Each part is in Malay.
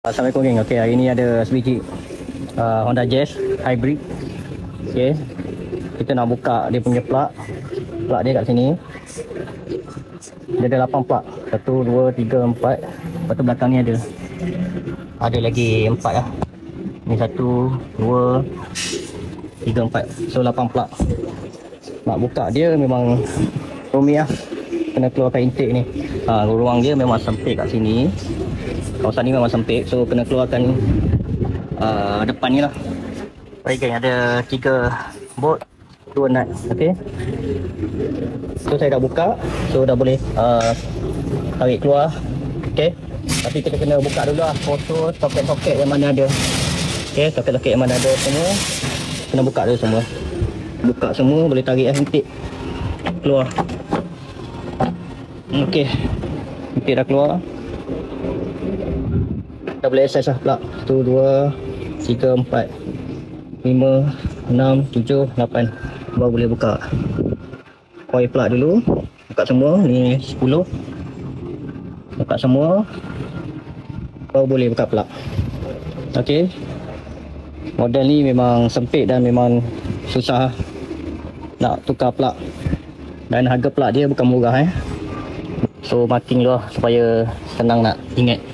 Assalamualaikum geng. Okey, hari ni ada sebiji Honda Jazz hybrid. Okey. Kita nak buka dia punya plug. Plug dia kat sini. Dia ada 8 plug. 1 2 3 4. Lepas tu belakang ni ada lagi 4 lah. Ni 1 2 3 4. So 8 plug. Nak buka dia memang rumit lah. Kena keluarkan intake ni. Ruang dia memang sempit kat sini. Kawasan ni memang sempit, so kena keluarkan depan ni lah. Baik geng, ada 3 bolt, 2 nut. Okey, so saya dah buka, so dah boleh tarik keluar. Okey, tapi kita kena buka dulu lah foto soket-soket yang mana ada. Okey, soket-soket yang mana ada semua kena buka dulu semua. Buka semua, boleh tarik intake keluar. Okey, intake dah keluar. Dah boleh access lah plug. 1, 2, 3, 4, 5, 6, 7, 8. Baru boleh buka coil plug dulu. Buka semua. Ni 10. Buka semua. Baru boleh buka plug. Okey. Model ni memang sempit dan memang susah nak tukar plug. Dan harga plug dia bukan murah So marking dulu lah supaya senang nak ingat.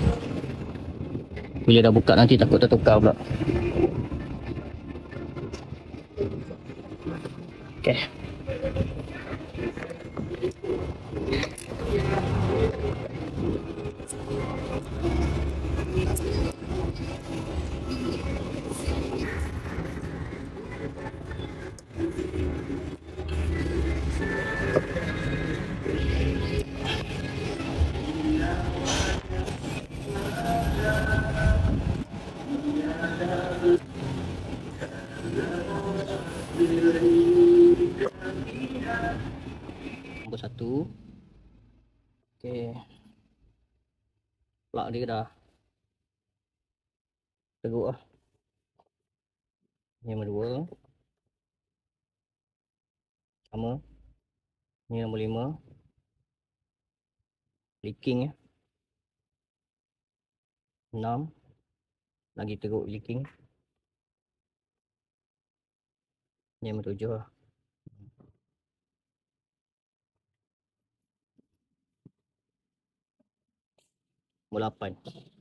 Bila dah buka nanti takut tertukar pula. Okey. Nombor 1. Okey. Plug dia dah teruk lah. Ni nombor 2. Sama. Ni nombor 5. Leaking 6. Lagi teruk leaking. Ni nombor 7 lah. Nombor 8.